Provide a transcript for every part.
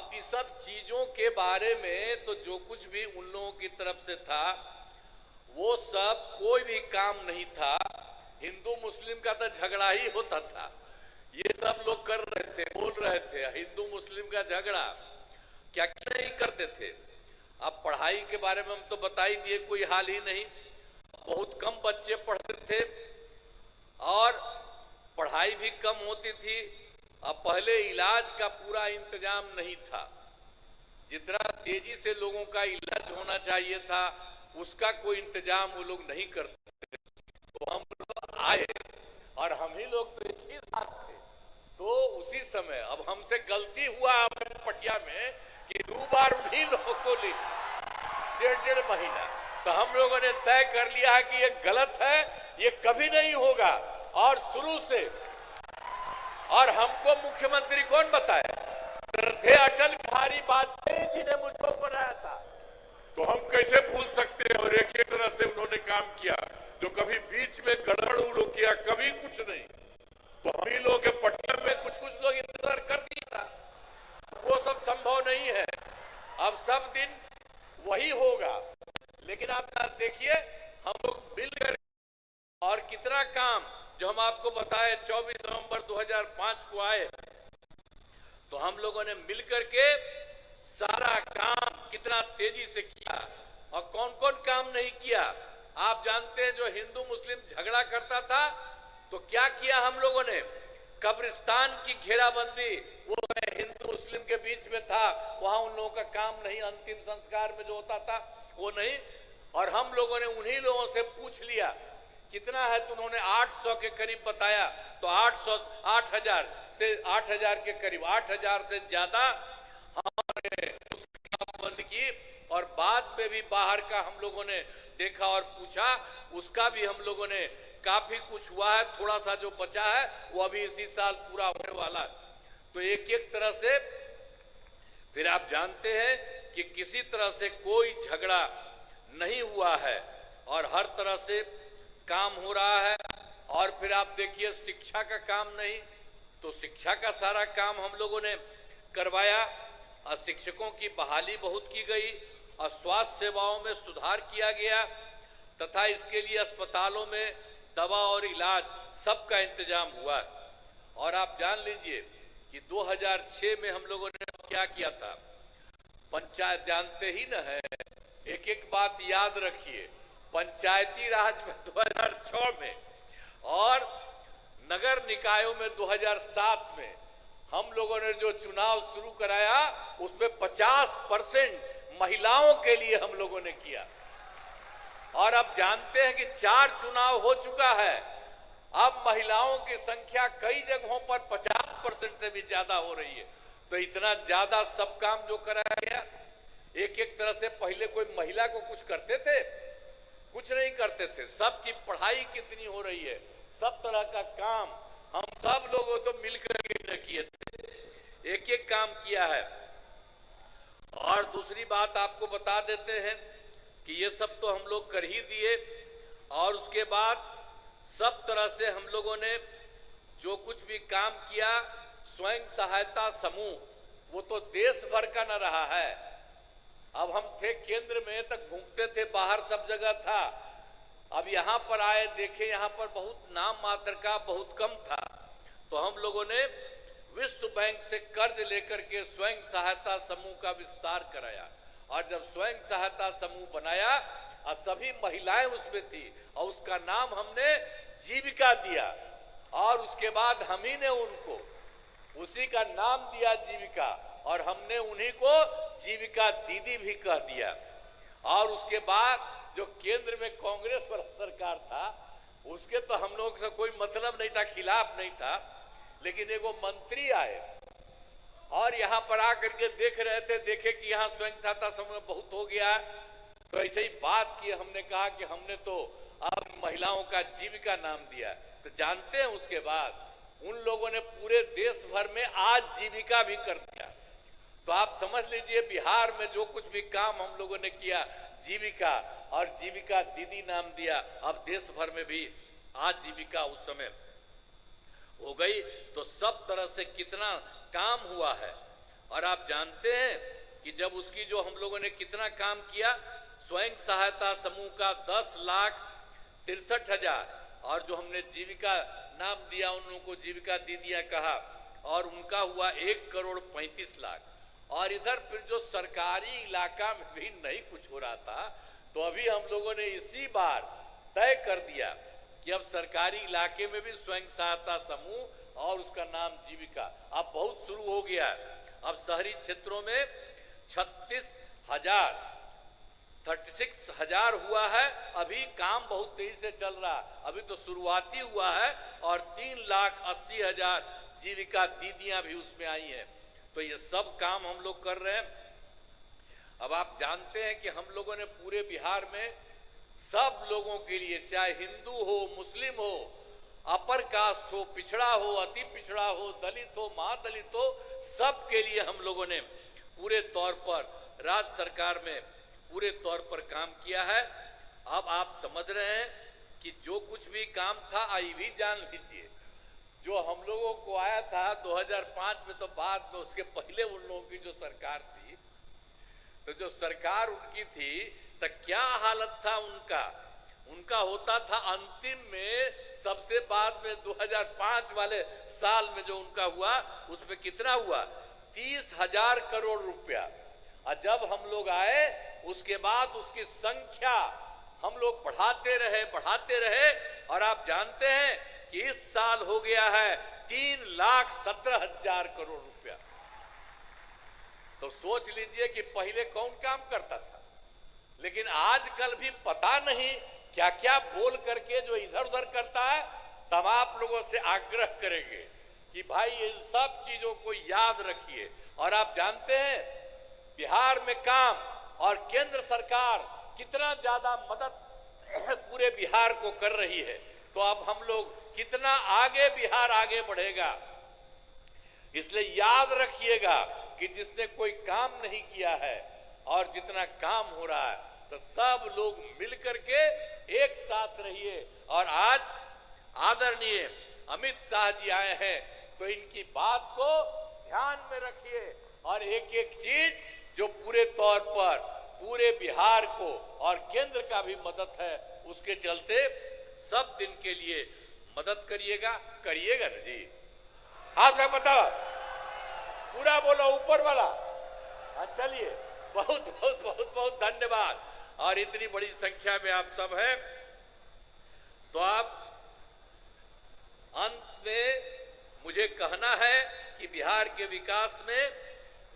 अब इस सब चीजों के बारे में तो जो कुछ भी उन लोगों की तरफ से था वो सब कोई भी काम नहीं था। हिंदू मुस्लिम का तो झगड़ा ही होता था, ये सब लोग कर रहे थे, बोल रहे थे हिंदू मुस्लिम का झगड़ा, क्या क्या नहीं करते थे। अब पढ़ाई के बारे में हम तो बता ही दिए, कोई हाल ही नहीं, बहुत कम बच्चे पढ़ते थे और पढ़ाई भी कम होती थी। अब पहले इलाज का पूरा इंतजाम नहीं था, जितना तेजी से लोगों का इलाज होना चाहिए था उसका कोई इंतजाम वो लोग नहीं करते। तो हम लोग आए और हम ही लोग तो एक ही साथ थे। तो उसी समय अब हमसे गलती हुआ पटिया में कि 2 बार उन्हीं लोगों को ली 1.5 महीना, तो हम लोगों ने तय कर लिया कि ये गलत है, ये कभी नहीं होगा। और शुरू से, और हमको मुख्यमंत्री कौन बताया, थे अटल बिहारी वाजपेयी जी ने मुझको बनाया था, तो हम कैसे भूल सकते हैं। और एक तरह से उन्होंने काम किया, जो कभी बीच में गड़बड़ उड़ो किया, कभी कुछ नहीं। तो हम ही लोग के पटना में कुछ लोग इंतजार कर दिया था, वो सब संभव नहीं है। अब सब दिन वही होगा, लेकिन आप देखिए हम लोग मिलकर और कितना काम, जो हम आपको बताए 24 नवंबर 2005 को आए, तो हम लोगों ने मिलकर के सारा काम कितना तेजी से किया और कौन कौन काम नहीं किया। आप जानते हैं जो हिंदू मुस्लिम झगड़ा करता था तो क्या किया हम लोगों ने, कब्रिस्तान की घेराबंदी, वो हिंदू मुस्लिम के बीच में था, वहां उन लोगों का काम नहीं, अंतिम संस्कार में जो होता था वो नहीं। और हम लोगों ने उन्हीं लोगों से पूछ लिया कितना है, तो उन्होंने 800 के करीब बताया। तो 8,000 से 8,000 के करीब, 8,000 से ज्यादा हमने बंद की। और बाद में भी बाहर का हम लोगों ने देखा और पूछा, उसका भी हम लोगों ने काफी कुछ हुआ है, थोड़ा सा जो बचा है वो अभी इसी साल पूरा होने वाला है। तो एक एक तरह से फिर आप जानते हैं कि किसी तरह से कोई झगड़ा नहीं हुआ है और हर तरह से काम हो रहा है। और फिर आप देखिए शिक्षा का काम नहीं, तो शिक्षा का सारा काम हम लोगों ने करवाया और शिक्षकों की बहाली बहुत की गई और स्वास्थ्य सेवाओं में सुधार किया गया तथा इसके लिए अस्पतालों में दवा और इलाज सबका इंतजाम हुआ। और आप जान लीजिए कि 2006 में हम लोगों ने क्या किया था, पंचायत जानते ही न है, एक एक बात याद रखिए, पंचायती राज में 2006 में और नगर निकायों में 2007 में हम लोगों ने जो चुनाव शुरू कराया उसमें 50% महिलाओं के लिए हम लोगों ने किया। और अब जानते हैं कि 4 चुनाव हो चुका है, अब महिलाओं की संख्या कई जगहों पर 50% से भी ज्यादा हो रही है। तो इतना ज्यादा सब काम जो कराया गया, एक एक तरह से पहले कोई महिला को कुछ करते थे, कुछ नहीं करते थे। सबकी पढ़ाई कितनी हो रही है, सब तरह का काम हम सब लोगों तो मिलकर के किए थे, एक एक काम किया है। और दूसरी बात आपको बता देते हैं कि ये सब तो हम लोग कर ही दिए। और उसके बाद सब तरह से हम लोगों ने जो कुछ भी काम किया, स्वयं सहायता समूह, वो तो देश भर का न रहा है। अब हम थे केंद्र में तक घूमते थे, बाहर सब जगह था। अब यहाँ पर आए, देखे यहाँ पर बहुत नाम मात्र का, बहुत कम था। तो हम लोगों ने विश्व बैंक से कर्ज लेकर के स्वयं सहायता समूह का विस्तार कराया। और जब स्वयं सहायता समूह बनाया और सभी महिलाएं उसमें थी और उसका नाम हमने जीविका दिया। और उसके बाद हम ही ने उनको उसी का नाम दिया जीविका, और हमने उन्हीं को जीविका दीदी भी कह दिया। और उसके बाद जो केंद्र में कांग्रेस वाला सरकार था उसके तो हम लोग से कोई मतलब नहीं था, खिलाफ नहीं था, लेकिन एगो मंत्री आए और यहाँ पर आकर के देख रहे थे, देखे कि यहाँ स्वयं सहायता समूह बहुत हो गया, तो ऐसे ही बात की। हमने कहा कि हमने तो अब महिलाओं का जीविका नाम दिया। तो जानते हैं उसके बाद उन लोगों ने पूरे देश भर में आज जीविका भी कर दिया। तो आप समझ लीजिए बिहार में जो कुछ भी काम हम लोगों ने किया, जीविका और जीविका दीदी नाम दिया, अब देश भर में भी आज जीविका उस समय हो गई। तो सब तरह से कितना काम हुआ है। और आप जानते हैं कि जब उसकी जो हम लोगों ने कितना काम किया, स्वयं सहायता समूह का 10,63,000 और जो हमने जीविका नाम दिया उन लोगों को जीविका दीदियां कहा, और उनका हुआ 1,35,00,000। और इधर फिर जो सरकारी इलाका में भी नहीं कुछ हो रहा था, तो अभी हम लोगों ने इसी बार तय कर दिया कि अब सरकारी इलाके में भी स्वयं सहायता समूह और उसका नाम जीविका अब बहुत शुरू हो गया है। अब शहरी क्षेत्रों में 36,000 हुआ है। अभी काम बहुत तेजी से चल रहा है, अभी तो शुरुआती हुआ है, और 3,80,000 जीविका दीदियां भी उसमें आई हैं। तो ये सब काम हम लोग कर रहे हैं। अब आप जानते हैं कि हम लोगों ने पूरे बिहार में सब लोगों के लिए, चाहे हिंदू हो, मुस्लिम हो, अपर कास्ट हो, पिछड़ा हो, अति पिछड़ा हो, दलित हो, महादलित हो, सब के लिए हम लोगों ने पूरे तौर पर राज्य सरकार में पूरे तौर पर काम किया है। अब आप समझ रहे हैं कि जो कुछ भी काम था, आई भी जान लीजिए, जो हम लोगों को आया था 2005 में, तो बाद में उसके पहले उन लोगों की जो सरकार थी, तो जो सरकार उनकी थी, तो क्या हालत था उनका होता था अंतिम में, सबसे बाद में 2005 वाले साल में जो उनका हुआ, उसमें कितना हुआ, 30,000 करोड़ रुपया। और जब हम लोग आए उसके बाद उसकी संख्या हम लोग बढ़ाते रहे, और आप जानते हैं कि इस साल हो गया है 3,17,000 करोड़ रुपया। तो सोच लीजिए कि पहले कौन काम करता था, लेकिन आजकल भी पता नहीं क्या क्या बोल करके जो इधर उधर करता है। तब आप लोगों से आग्रह करेंगे कि भाई इन सब चीजों को याद रखिए। और आप जानते हैं बिहार में काम और केंद्र सरकार कितना ज्यादा मदद पूरे बिहार को कर रही है, तो अब हम लोग कितना आगे बिहार आगे बढ़ेगा। इसलिए याद रखिएगा कि जिसने कोई काम नहीं किया है और जितना काम हो रहा है, तो सब लोग मिलकर के एक साथ रहिए। और आज आदरणीय अमित शाह जी आए हैं, तो इनकी बात को ध्यान में रखिए, और एक एक चीज जो पूरे तौर पर पूरे बिहार को और केंद्र का भी मदद है, उसके चलते सब दिन के लिए मदद करिएगा ना जी। हाथ में बताओ, पूरा बोलो, ऊपर वाला। चलिए, बहुत बहुत बहुत बहुत धन्यवाद। और इतनी बड़ी संख्या में आप सब हैं, तो आप अंत में मुझे कहना है कि बिहार के विकास में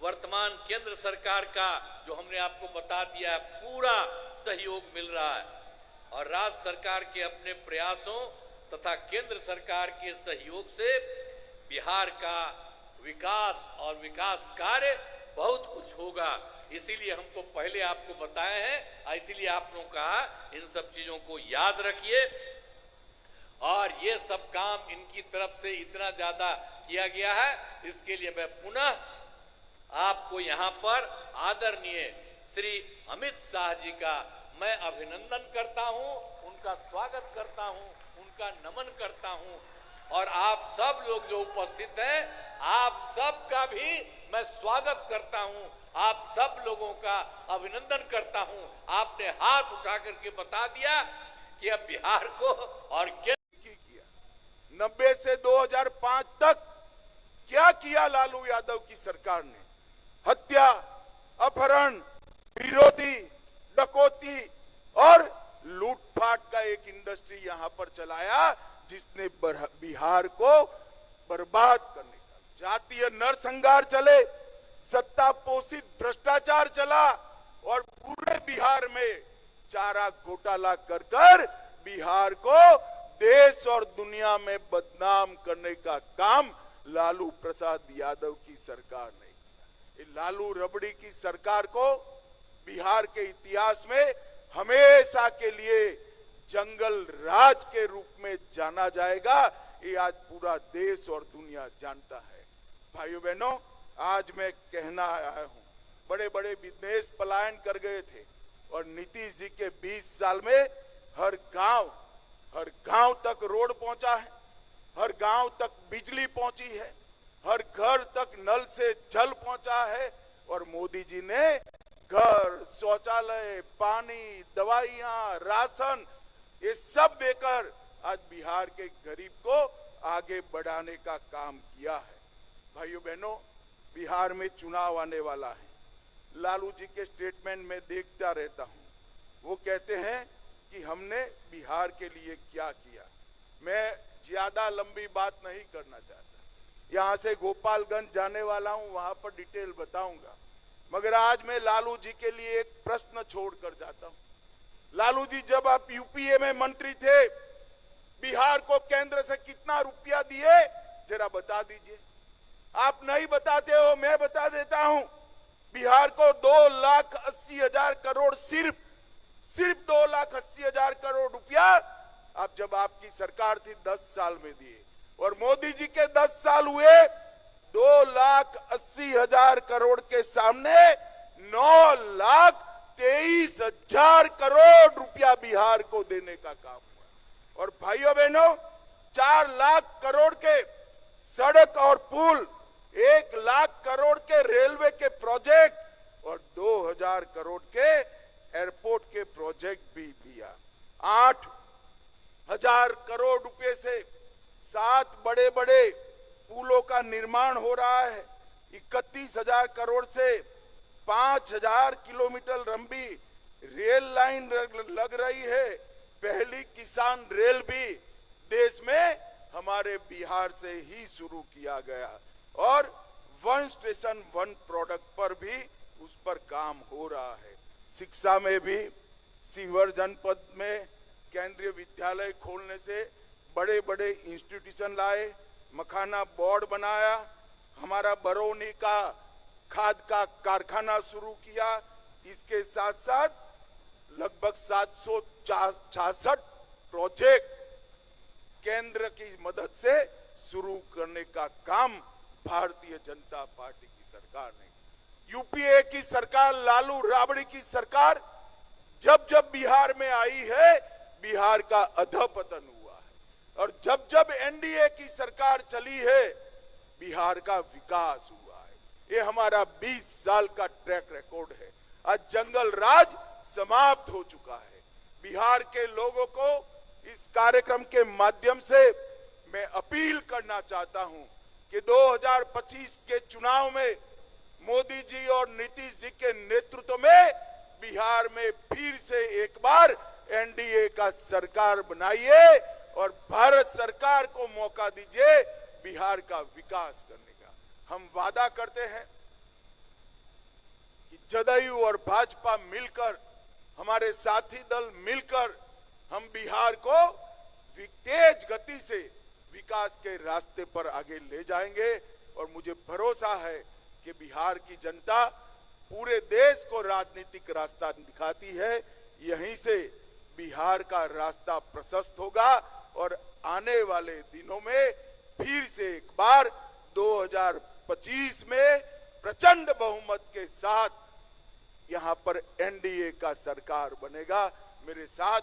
वर्तमान केंद्र सरकार का, जो हमने आपको बता दिया है, पूरा सहयोग मिल रहा है। और राज्य सरकार के अपने प्रयासों तथा केंद्र सरकार के सहयोग से बिहार का विकास और विकास कार्य बहुत कुछ होगा। इसीलिए हम तो पहले आपको बताए हैं, इसीलिए आप लोगों का इन सब चीजों को याद रखिए। और ये सब काम इनकी तरफ से इतना ज्यादा किया गया है, इसके लिए मैं पुनः आपको यहाँ पर आदरणीय श्री अमित शाह जी का मैं अभिनंदन करता हूँ, उनका स्वागत करता हूँ, उनका नमन करता हूँ। और आप सब लोग जो उपस्थित हैं, आप सब का भी मैं स्वागत करता हूँ, आप सब लोगों का अभिनंदन करता हूँ। आपने हाथ उठा करके बता दिया कि अब बिहार को और किया 90 से 2005 तक क्या किया लालू यादव की सरकार ने। हत्या, अपहरण, विरोधी, डकैती और लूटपाट का एक इंडस्ट्री यहां पर चलाया, जिसने बिहार को बर्बाद करने का जातीय नरसंहार चले, सत्ता पोषित भ्रष्टाचार चला, और पूरे बिहार में चारा घोटाला कर बिहार को देश और दुनिया में बदनाम करने का काम लालू प्रसाद यादव की सरकार ने किया। लालू रबड़ी की सरकार को बिहार के इतिहास में हमेशा के लिए जंगल राज के रूप में जाना जाएगा। ये आज पूरा देश और दुनिया जानता है। भाइयों बहनों, आज मैं कहना आया हूं, बड़े बड़े बिजनेस पलायन कर गए थे, और नीतीश जी के 20 साल में हर गांव तक रोड पहुंचा है, हर गांव तक बिजली पहुंची है, हर घर तक नल से जल पहुंचा है और मोदी जी ने घर, शौचालय, पानी, दवाइयां, राशन ये सब देकर आज बिहार के गरीब को आगे बढ़ाने का काम किया है। भाइयों बहनों, बिहार में चुनाव आने वाला है। लालू जी के स्टेटमेंट में देखता रहता हूं, वो कहते हैं कि हमने बिहार के लिए क्या किया। मैं ज्यादा लंबी बात नहीं करना चाहता, यहां से गोपालगंज जाने वाला हूं, वहां पर डिटेल बताऊंगा, मगर आज मैं लालू जी के लिए एक प्रश्न छोड़कर जाता हूं। लालू जी, जब आप यूपीए में मंत्री थे, बिहार को केंद्र से कितना रुपया दिए जरा बता दीजिए। आप नहीं बताते हो, मैं बता देता हूं। बिहार को 2,80,000 करोड़, सिर्फ 2,80,000 करोड़ रुपया आप जब आपकी सरकार थी 10 साल में दिए, और मोदी जी के 10 साल हुए, 2,80,000 करोड़ के सामने 9,23,000 करोड़ रुपया बिहार को देने का काम हुआ। और भाइयों बहनों, 4 लाख करोड़ के सड़क और पुल, 1 लाख करोड़ के रेलवे के प्रोजेक्ट और 2,000 करोड़ के एयरपोर्ट के प्रोजेक्ट भी दिया। 8,000 करोड़ रुपए से 7 बड़े बड़े पुलों का निर्माण हो रहा है। 31,000 करोड़ से 5,000 किलोमीटर लंबी रेल लाइन लग रही है। पहली किसान रेल भी देश में हमारे बिहार से ही शुरू किया गया, और 1 स्टेशन 1 प्रोडक्ट पर भी उस पर काम हो रहा है। शिक्षा में भी सीवर जनपद में केंद्रीय विद्यालय खोलने से बड़े बड़े इंस्टीट्यूशन लाए, मखाना बोर्ड बनाया, हमारा बरौनी का खाद का कारखाना शुरू किया। इसके साथ साथ लगभग 766 प्रोजेक्ट केंद्र की मदद से शुरू करने का काम भारतीय जनता पार्टी की सरकार ने। यूपीए की सरकार, लालू राबड़ी की सरकार जब जब बिहार में आई है, बिहार का अधपतन हुआ है, और जब जब एनडीए की सरकार चली है, बिहार का विकास हुआ है। ये हमारा 20 साल का ट्रैक रिकॉर्ड है। आज जंगल राज समाप्त हो चुका है। बिहार के लोगों को इस कार्यक्रम के माध्यम से मैं अपील करना चाहता हूं कि 2025 के चुनाव में मोदी जी और नीतीश जी के नेतृत्व में बिहार में फिर से एक बार एनडीए का सरकार बनाइए और भारत सरकार को मौका दीजिए बिहार का विकास करने का। हम वादा करते हैं कि जदयू और भाजपा मिलकर, हमारे साथी दल मिलकर, हम बिहार को तेज गति से विकास के रास्ते पर आगे ले जाएंगे। और मुझे भरोसा है कि बिहार की जनता पूरे देश को राजनीतिक रास्ता दिखाती है। यहीं से बिहार का रास्ता प्रशस्त होगा और आने वाले दिनों में फिर से एक बार 2025 में प्रचंड बहुमत के साथ यहां पर एनडीए का सरकार बनेगा। मेरे साथ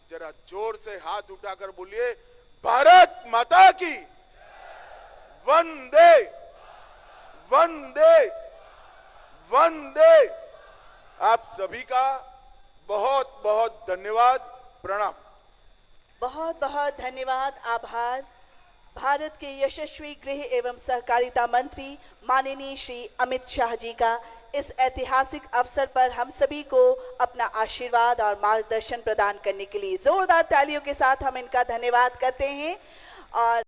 जरा जोर से हाथ उठाकर बोलिए, भारत माता की वंदे वंदे वंदे। आप सभी का बहुत बहुत धन्यवाद, प्रणाम। बहुत बहुत धन्यवाद, आभार। भारत के यशस्वी गृह एवं सहकारिता मंत्री माननीय श्री अमित शाह जी का इस ऐतिहासिक अवसर पर हम सभी को अपना आशीर्वाद और मार्गदर्शन प्रदान करने के लिए जोरदार तालियों के साथ हम इनका धन्यवाद करते हैं। और